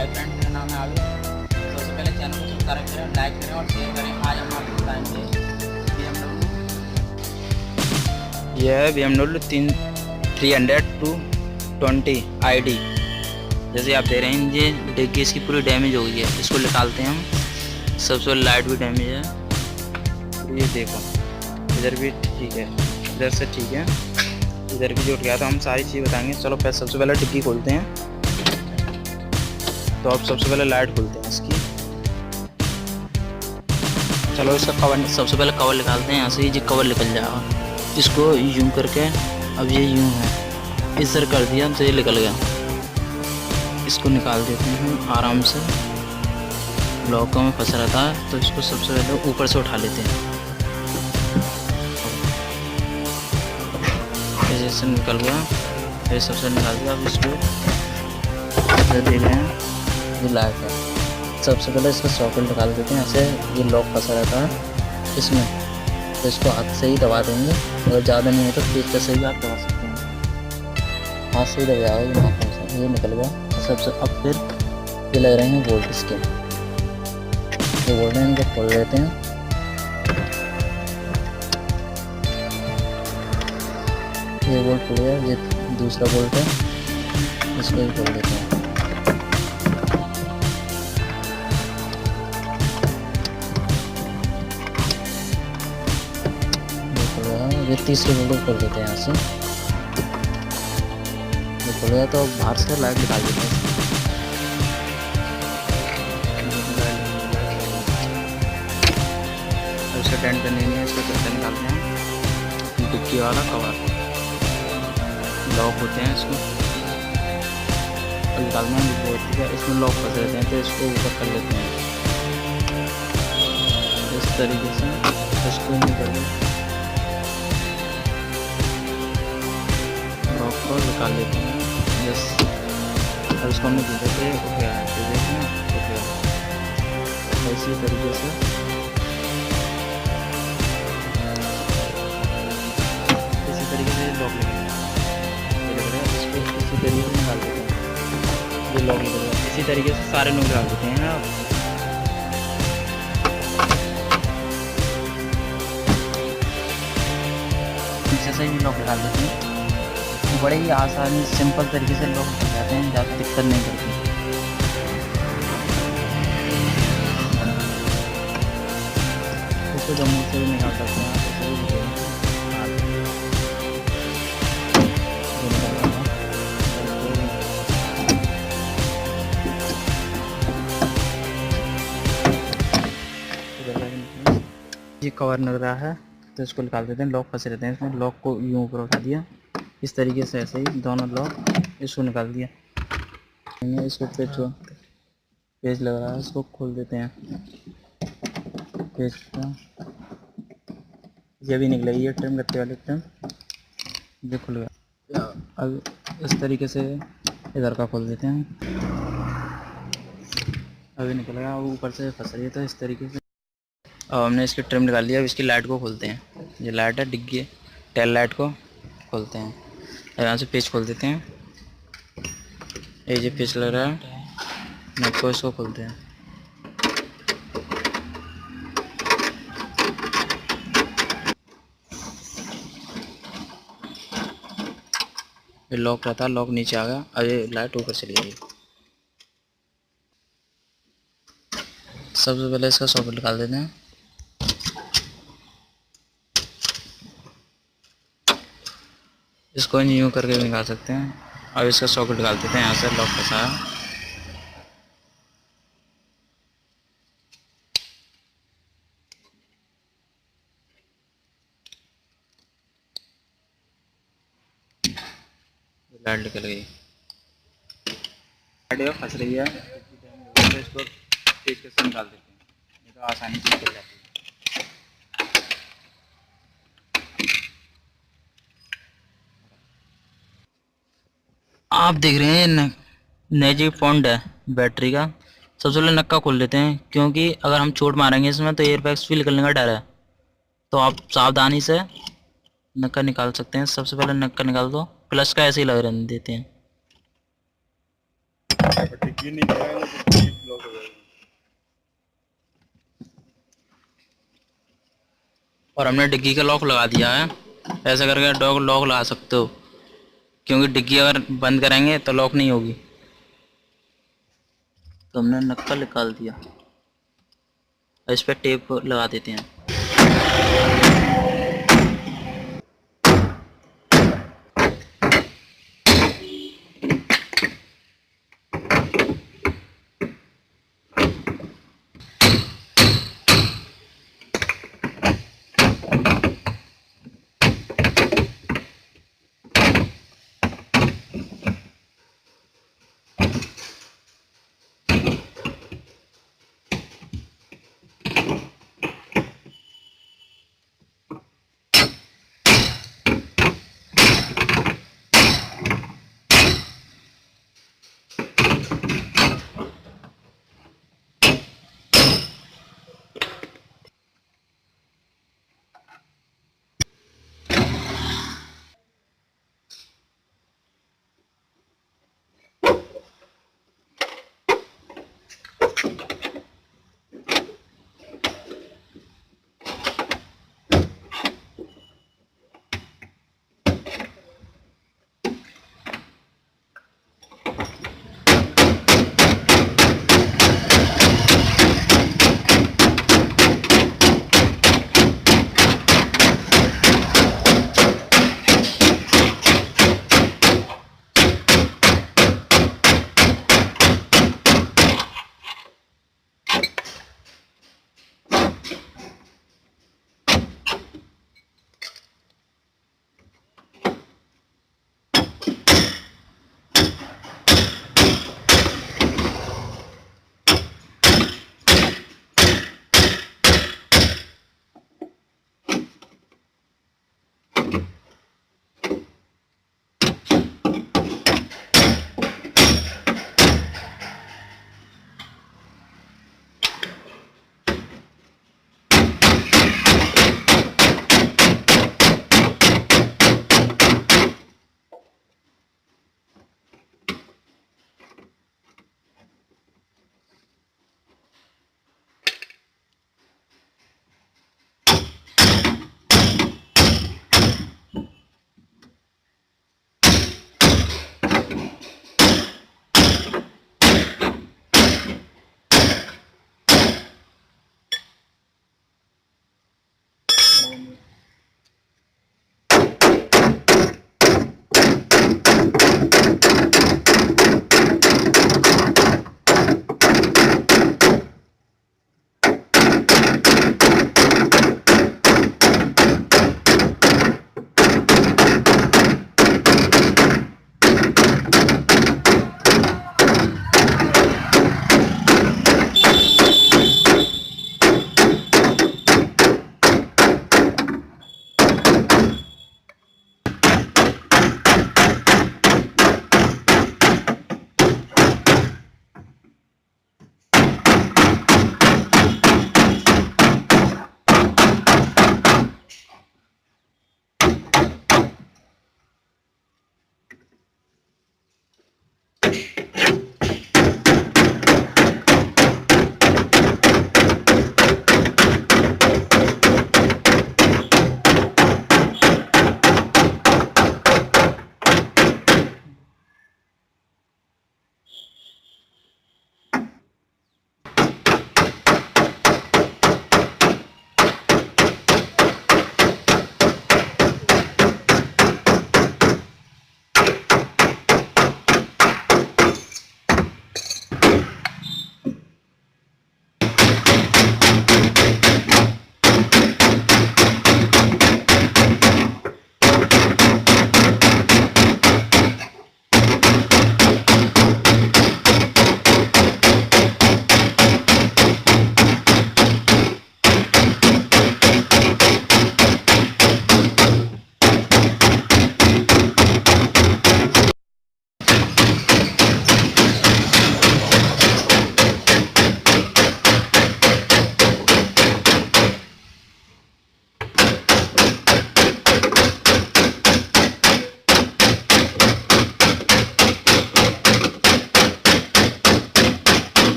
Hi friend, मेरा नाम है आलू। सबसे पहले चैनल को सब्सक्राइब करें, लाइक करें और शेयर करें। आज हम आपको बताएंगे BMW। यह है BMW 300/220 ID। जैसे आप दे रहे हैं, ये डिग्गी इसकी पूरी डैमेज हो गई है। इसको निकालते हैं हम। सबसे पहले लाइट भी डैमेज है। ये देखो, इधर भी ठीक है, इधर से ठीक है, इधर भी जुट गया। तो हम सारी चीज़ बताएंगे। चलो पहले सबसे पहले डिग्गी खोलते हैं। तो अब सबसे पहले लाइट खोलते हैं इसकी। चलो इसका कवर, सबसे पहले कवर निकालते हैं। यहाँ से ये कवर निकल जाएगा। इसको यूं करके, अब ये यूं है, इस तरह कर दिया तो ये निकल गया। इसको निकाल देते हैं आराम से। लॉकों में फंसा रहता है, तो इसको सबसे पहले ऊपर से उठा लेते हैं। जैसे निकल गया, ये सबसे निकाल दिया। अब इसको देख रहे हैं, ये लाइट है। सबसे पहले इसका सॉकेट निकाल देते हैं। ऐसे ये लॉक फंसा रहता है इसमें, तो इसको हाथ से ही दबा देंगे। अगर ज़्यादा नहीं है तो पेच से ही आप दबा सकते हैं। हाथ से ही दबाया, ये निकल गया। सबसे अब फिर ये लग रहे हैं बोल्ट इसके, ये बोल्ट हैं, इनको खोल लेते हैं। ये बोल्ट खुल गया। ये दूसरा बोल्ट है, इसको भी खोल देते हैं। ये तीसरे बोल्ट खोल देते हैं यहाँ से। ये खोल गया, तो बाहर से लाइट निकाल देते हैं। इसका टेंट करने नहीं है, इसको कैसे निकालते हैं। डिक्की वाला कवर लॉक होते हैं, इसको निकालना है। ठीक है, इसमें लॉक फंस रहते हैं, तो इसको ऊपर कर लेते हैं इस तरीके से। इसको निकाल को निकाल लेते हैं बस। और इसको हमने धीरे से उठाया, इसी तरीके से लॉक लगेगा। इसको इसी तरीके से निकाल देते हैं। ये लॉक लगेगा, इसी तरीके से सारे लोग निकाल देते हैं ना। पीछे से ही लॉक निकाल देते हैं। बड़े ही आसानी सिंपल तरीके से लोग बन जाते हैं, ज़्यादा दिक्कत नहीं करती। इसको जम्मू से भी निकाल सकते हैं। ये कवर लग रहा है, तो इसको निकाल देते हैं। लॉक फंसे रहते हैं इसमें। लॉक को यूं ऊपर उठा दिया इस तरीके से, ऐसे ही दोनों लॉक, इसको निकाल दिया। इसको पेज लग रहा है, इसको खोल देते हैं। पेज का ये भी निकलेगी, ये ट्रिम गत्ते वाली ट्रिम, ये खुल गया। अब इस तरीके से इधर का खोल देते हैं। अभी निकलेगा, वो ऊपर से फंस रही है, तो इस तरीके से अब हमने इसकी ट्रिम निकाल लिया। अब इसकी लाइट को खोलते हैं। ये लाइट है, डिग्गी टेल लाइट को खोलते हैं। यहाँ से पेच खोल देते हैं। ये पेच लग रहा है, नट को इसको खोलते हैं। ये लॉक रहता है, लॉक नीचे आ गया। अब ये लाइट ऊपर चली गई। सबसे पहले इसका सॉकेट निकाल देते हैं। इसको यूं करके भी निकाल सकते हैं। अब इसका सॉकेट निकाल देते हैं। यहाँ से लॉक फंसा है। लाइट निकल गई, लाइट फंस रही है, तो इसको पेच से निकाल देते हैं। ये तो आसानी से निकल जाती है। आप देख रहे हैं नेगेटिव पॉइंट है बैटरी का। सबसे पहले नक्का खोल लेते हैं, क्योंकि अगर हम चोट मारेंगे इसमें तो एयरबैग्स भी निकलने का डर है। तो आप सावधानी से नक्का निकाल सकते हैं। सबसे पहले नक्का निकाल दो। प्लस का ऐसे ही लग रहने देते हैं। ये नहीं लगाएंगे तो डिग्गी ब्लॉक हो जाएगी। और हमने डिग्गी का लॉक लगा दिया है। ऐसा करके डॉग लॉक लगा सकते हो, क्योंकि डिग्गी अगर बंद करेंगे तो लॉक नहीं होगी। तो हमने नक्का निकाल दिया, इस पर टेप लगा देते हैं।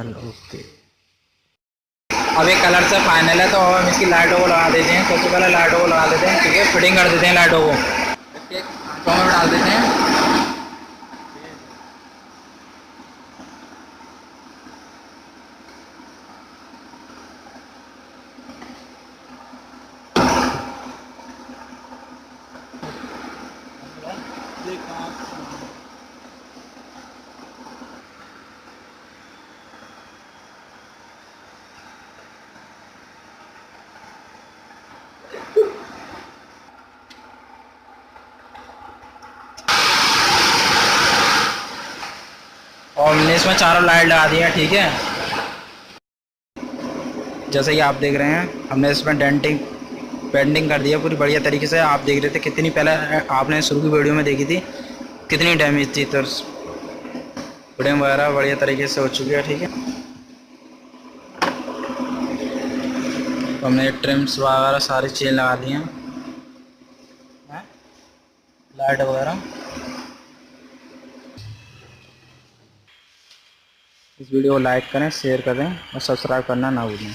Final okay. अब ये कलर से फाइनल है, तो हम इसकी लाइटों को लगा देते हैं। सबसे पहले लाइटों को लगा देते हैं, ठीक है, फिटिंग कर देते हैं लाइटों को। इसके खांचों में डाल देते हैं। और हमने इसमें चारों लाइट लगा दी है, ठीक है। जैसे कि आप देख रहे हैं, हमने इसमें डेंटिंग पेंटिंग कर दिया पूरी बढ़िया तरीके से। आप देख रहे थे कितनी, पहले आपने शुरू की वीडियो में देखी थी कितनी डैमेज थी, तो फिटिंग वगैरह बढ़िया तरीके से हो चुकी है, ठीक है। तो हमने ट्रिम्स वगैरह सारी चीज़ें लगा दी हैं, लाइट वगैरह। इस वीडियो को लाइक करें, शेयर करें और सब्सक्राइब करना ना भूलें।